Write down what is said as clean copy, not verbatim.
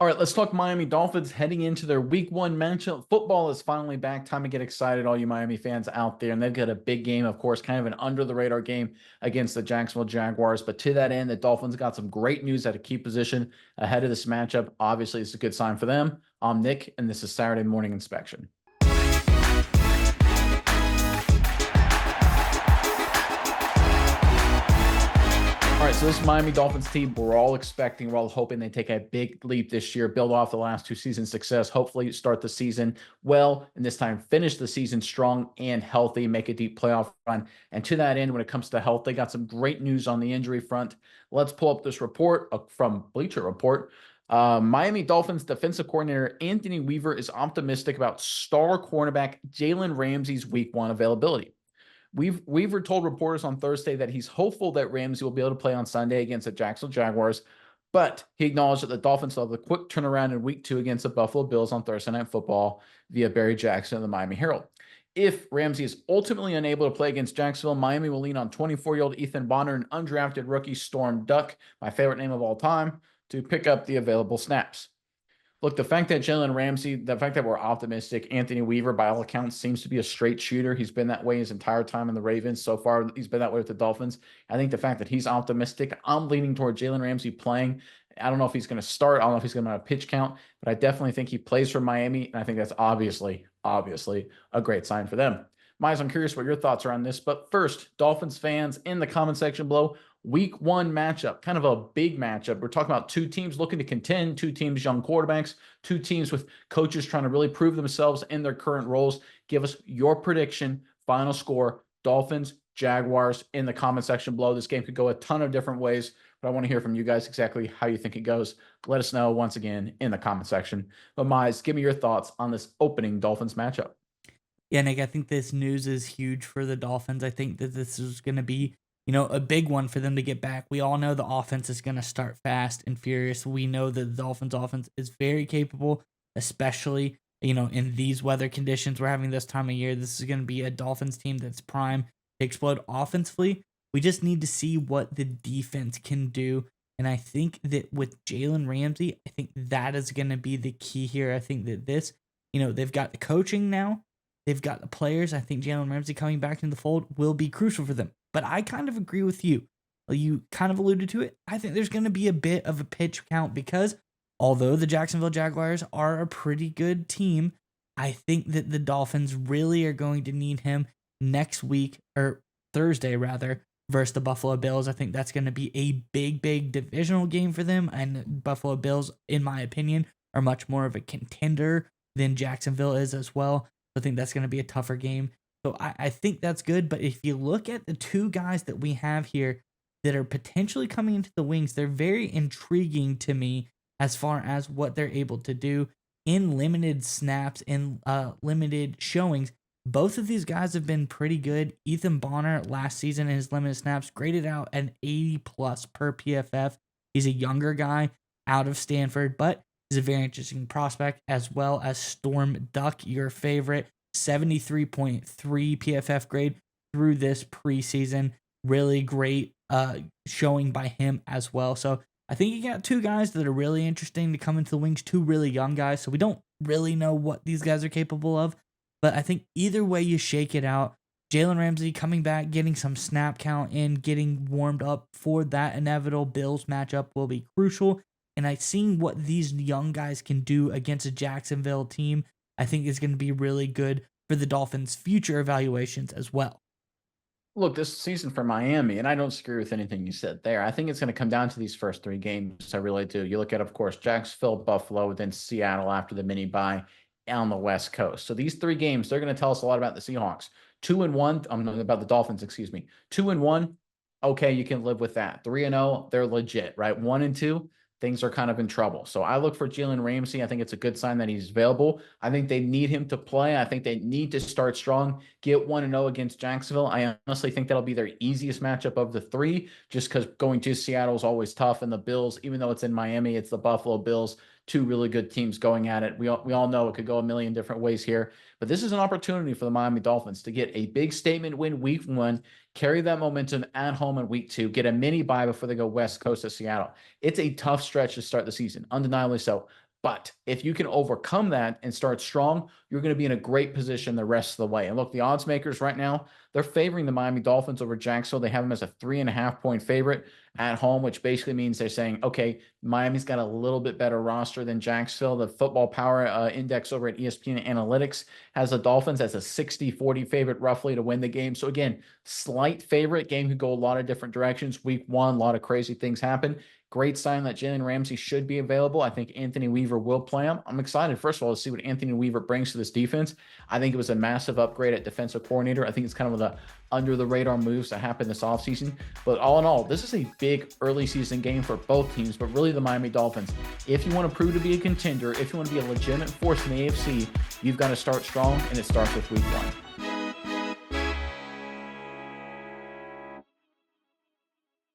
All right, let's talk Miami Dolphins heading into their week one matchup. Football is finally back. Time to get excited, all you Miami fans out there. And they've got a big game, of course, kind of an under the radar game against the Jacksonville Jaguars. But to that end, the Dolphins got some great news at a key position ahead of this matchup. Obviously, it's a good sign for them. I'm Nick, and this is Saturday Morning Inspection. All right, so this Miami Dolphins team, we're all hoping they take a big leap this year, build off the last two seasons' success, hopefully start the season well, and this time finish the season strong and healthy, make a deep playoff run. And to that end, when it comes to health, they got some great news on the injury front. Let's pull up this report from Bleacher Report. Miami Dolphins defensive coordinator Anthony Weaver is optimistic about star cornerback Jalen Ramsey's week one availability. Weaver told reporters on Thursday that he's hopeful that Ramsey will be able to play on Sunday against the Jacksonville Jaguars, but he acknowledged that the Dolphins will have a quick turnaround in week two against the Buffalo Bills on Thursday Night Football via Barry Jackson of the Miami Herald. If Ramsey is ultimately unable to play against Jacksonville, Miami will lean on 24-year-old Ethan Bonner and undrafted rookie Storm Duck, my favorite name of all time, to pick up the available snaps. Look, the fact that Jalen Ramsey, the fact that we're optimistic, Anthony Weaver, by all accounts, seems to be a straight shooter. He's been that way his entire time in the Ravens. So far, he's been that way with the Dolphins. I think the fact that he's optimistic, I'm leaning toward Jalen Ramsey playing. I don't know if he's going to start. I don't know if he's going to have a pitch count, but I definitely think he plays for Miami, and I think that's obviously a great sign for them. Miles, I'm curious what your thoughts are on this. But first, Dolphins fans in the comment section below, week one matchup, kind of a big matchup. We're talking about two teams looking to contend, two teams, young quarterbacks, two teams with coaches trying to really prove themselves in their current roles. Give us your prediction, final score, Dolphins, Jaguars in the comment section below. This game could go a ton of different ways, but I want to hear from you guys exactly how you think it goes. Let us know once again in the comment section. But Miles, give me your thoughts on this opening Dolphins matchup. Yeah, Nick, I think this news is huge for the Dolphins. I think that this is going to be, a big one for them to get back. We all know the offense is going to start fast and furious. We know that the Dolphins offense is very capable, especially, in these weather conditions we're having this time of year. This is going to be a Dolphins team that's prime to explode offensively. We just need to see what the defense can do. And I think that with Jalen Ramsey, I think that is going to be the key here. I think that this, they've got the coaching now. They've got the players. I think Jalen Ramsey coming back into the fold will be crucial for them. But I kind of agree with you. You kind of alluded to it. I think there's going to be a bit of a pitch count because although the Jacksonville Jaguars are a pretty good team, I think that the Dolphins really are going to need him next week, or Thursday rather, versus the Buffalo Bills. I think that's going to be a big divisional game for them. And Buffalo Bills, in my opinion, are much more of a contender than Jacksonville is as well. I think that's going to be a tougher game. So I think that's good. But if you look at the two guys that we have here that are potentially coming into the wings, they're very intriguing to me as far as what they're able to do in limited snaps, in limited showings. Both of these guys have been pretty good. Ethan Bonner last season in his limited snaps graded out an 80 plus per PFF. He's a younger guy out of Stanford, but is a very interesting prospect, as well as Storm Duck, your favorite, 73.3 PFF grade through this preseason. Really great showing by him as well. So I think you got two guys that are really interesting to come into the wings, two really young guys. So we don't really know what these guys are capable of. But I think either way you shake it out, Jalen Ramsey coming back, getting some snap count in, getting warmed up for that inevitable Bills matchup will be crucial. And I seen what these young guys can do against a Jacksonville team, I think is going to be really good for the Dolphins' future evaluations as well. Look, this season for Miami, and I don't agree with anything you said there. I think it's going to come down to these first three games. I really do. You look at, of course, Jacksonville, Buffalo, then Seattle after the mini bye on the West Coast. So these three games, they're going to tell us a lot about the Seahawks. 2-1, I'm not about the Dolphins, excuse me. 2-1, okay, you can live with that. 3-0, they're legit, right? 1-2, things are kind of in trouble. So I look for Jalen Ramsey. I think it's a good sign that he's available. I think they need him to play. I think they need to start strong, get 1-0 against Jacksonville. I honestly think that'll be their easiest matchup of the three, just because going to Seattle is always tough. And the Bills, even though it's in Miami, it's the Buffalo Bills, two really good teams going at it. We all know it could go a million different ways here, but this is an opportunity for the Miami Dolphins to get a big statement win week one, carry that momentum at home in week two, get a mini bye before they go West Coast to Seattle. It's a tough stretch to start the season, undeniably so. But if you can overcome that and start strong, you're going to be in a great position the rest of the way. And look, the odds makers right now, they're favoring the Miami Dolphins over Jacksonville. They have them as a 3.5 point favorite at home, which basically means they're saying, okay, Miami's got a little bit better roster than Jacksonville. The football power index over at ESPN Analytics has the Dolphins as a 60-40 favorite roughly to win the game. So again, slight favorite. Game could go a lot of different directions. Week 1, a lot of crazy things happen. Great sign that Jalen Ramsey should be available. I think Anthony Weaver will play him. I'm excited, first of all, to see what Anthony Weaver brings to this defense. I think it was a massive upgrade at defensive coordinator. I think it's kind of the under the radar moves that happened this offseason. But all in all, this is a big early season game for both teams, but really the Miami Dolphins. If you want to prove to be a contender, if you want to be a legitimate force in the AFC, you've got to start strong, and it starts with week 1.